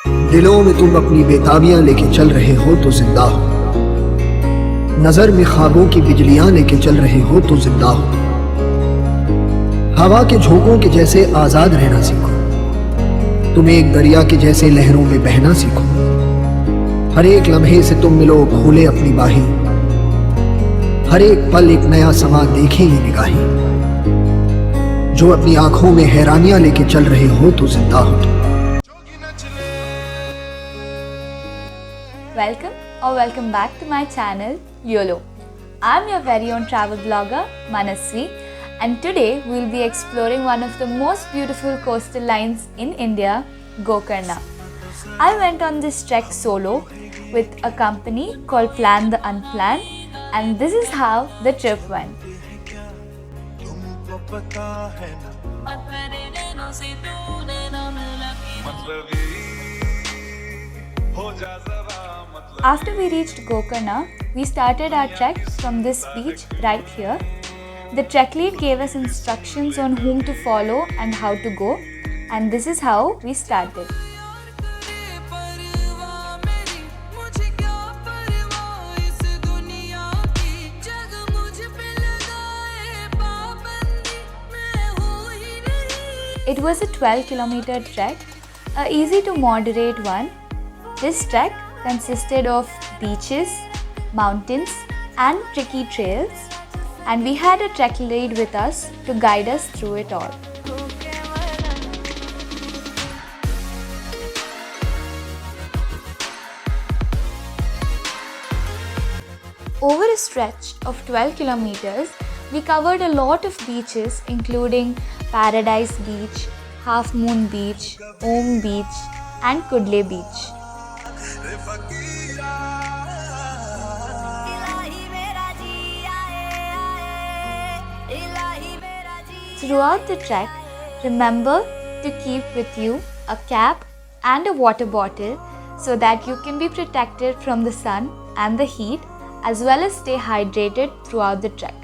दिलों में तुम अपनी बेताबियां लेके चल रहे हो तो जिंदा हो, नजर में ख्वाबों की बिजलियां लेके चल रहे हो तो जिंदा हो। हवा के झोंकों के जैसे आजाद रहना सीखो, तुम एक दरिया के जैसे लहरों में बहना सीखो। हर एक लम्हे से तुम मिलो खोले अपनी बाहें, हर एक पल एक नया समा देखें ये निगाहें। जो अपनी आंखों में हैरानियां लेके चल रहे हो तो जिंदा हो तुम। Welcome back to my channel YOLO. I'm your very own travel blogger Manasvi, and today we'll be exploring one of the most beautiful coastal lines in India, Gokarna. I went on this trek solo with a company called Plan the Unplanned, and this is how the trip went. After we reached Gokarna, we started our trek from this beach right here. The trek lead gave us instructions on whom to follow and how to go, and this is how we started. It was a 12-kilometer trek, a easy to moderate one. This trek consisted of beaches, mountains and tricky trails, and we had a trek lead with us to guide us through it all. Over a stretch of 12 kilometers, we covered a lot of beaches including Paradise Beach, Half Moon Beach, Om Beach and Kudle Beach. Throughout the trek, remember to keep with you a cap and a water bottle so that you can be protected from the sun and the heat, as well as stay hydrated throughout the trek.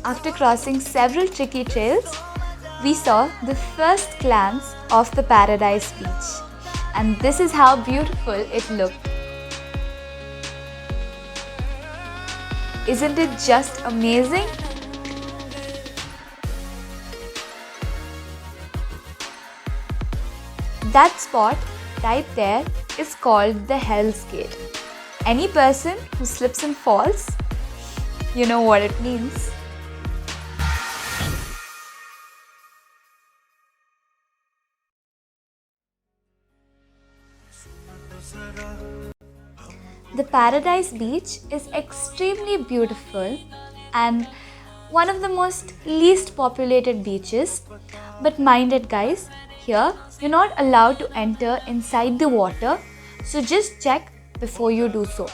After crossing several tricky trails, we saw the first glance of the Paradise Beach, and this is how beautiful it looked. Isn't it just amazing? That spot right there is called the Hell's Gate. Any person who slips and falls, you know what it means. The Paradise Beach is extremely beautiful and one of the most least populated beaches. But mind it guys, here you're not allowed to enter inside the water, so just check before you do so.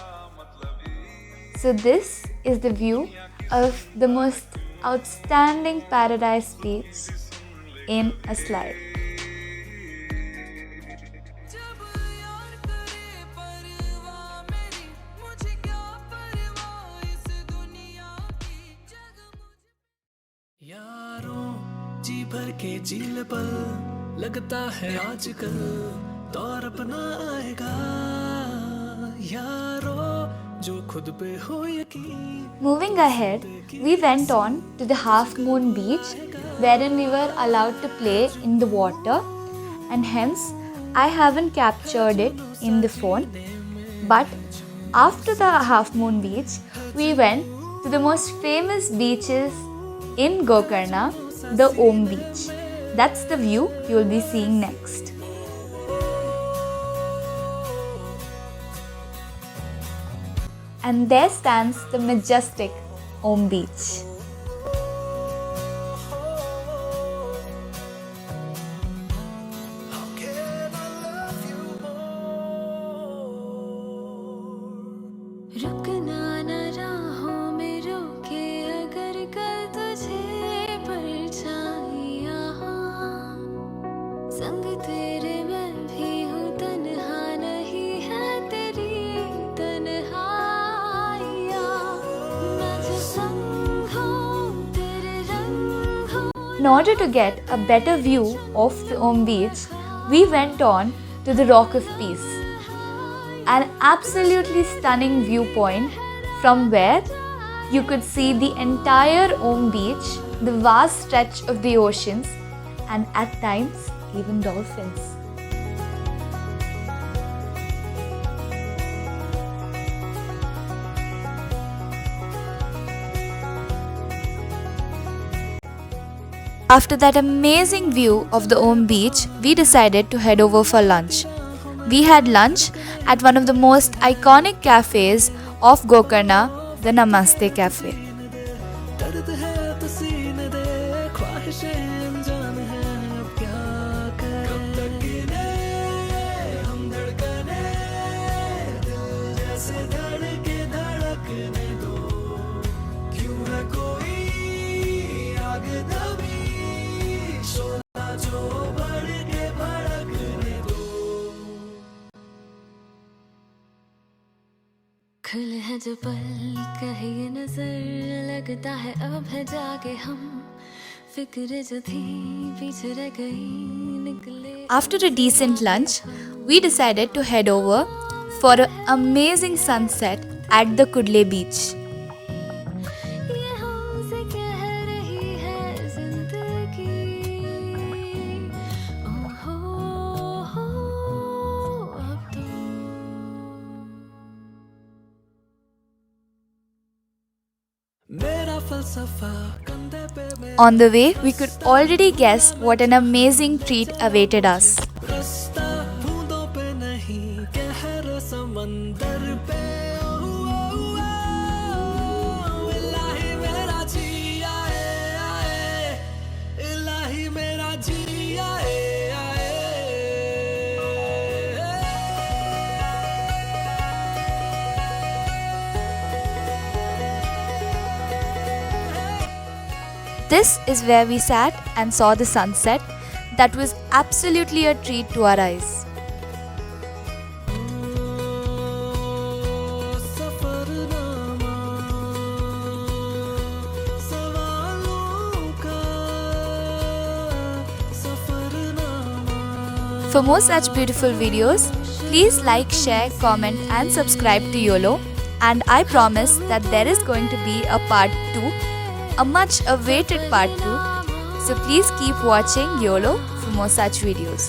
So this is the view of the most outstanding Paradise Beach in a slide. जी भर के झील पल लगता है आजकल दौर अपना आएगा यारो जो खुद पे हो यकीन. Moving ahead, we went on to the Half Moon Beach, wherein we were allowed to play in the water, and hence I haven't captured it in the phone. But after the Half Moon Beach, we went to the most famous beaches in Gokarna, the Om Beach. That's the view you'll be seeing next. And there stands the majestic Om Beach. रुकना न राहों में रोके अगर कल तुझे परछाइयाँ संग तेरे मैं भी हूँ तन्हा नहीं है तेरी तन्हाइयाँ मैं जो संग हूँ तेरे रंग हूँ. In order to get a better view of the Om Beach, we went on to the Rock of Peace, an absolutely stunning viewpoint from where you could see the entire Om Beach, the vast stretch of the oceans, and at times even dolphins. After that amazing view of the Om Beach, we decided to head over for lunch. We had lunch at one of the most iconic cafes of Gokarna, the Namaste Cafe. दर्द है तो सीने दे, ख्वाहिशें अनजान हैं, अब क्या करें? कब तक गिने हम धड़कने, दिल जैसे धड़के धड़कने दो. क्यों है कोई आग दबी, शोला जो बढ़ के भड़कने दो. खुले हैं जो पल कहे ये नजर लगता है अब है जाके हम फिक्र जो थी पीछे रह गई निकले. After a decent lunch, we decided to head over for an amazing sunset at the Kudle Beach. ये हमसे कह रही है जिंदगी ओहो अब तो. मेरा फलसफा कंधे पे मेरा On the way, we could already guess what an amazing treat awaited us. रास्ता बूंदों पे नहीं, कहर समंदर पे. इलाही मेरा जी आए आए, इलाही मेरा जी आए आए. This is where we sat and saw the sunset. That was absolutely a treat to our eyes. Safarnama सवालों का Safarnama. For more such beautiful videos, please like, share, comment and subscribe to YOLO. And I promise that there is going to be a part 2, a much awaited part 2. So please keep watching YOLO for more such videos.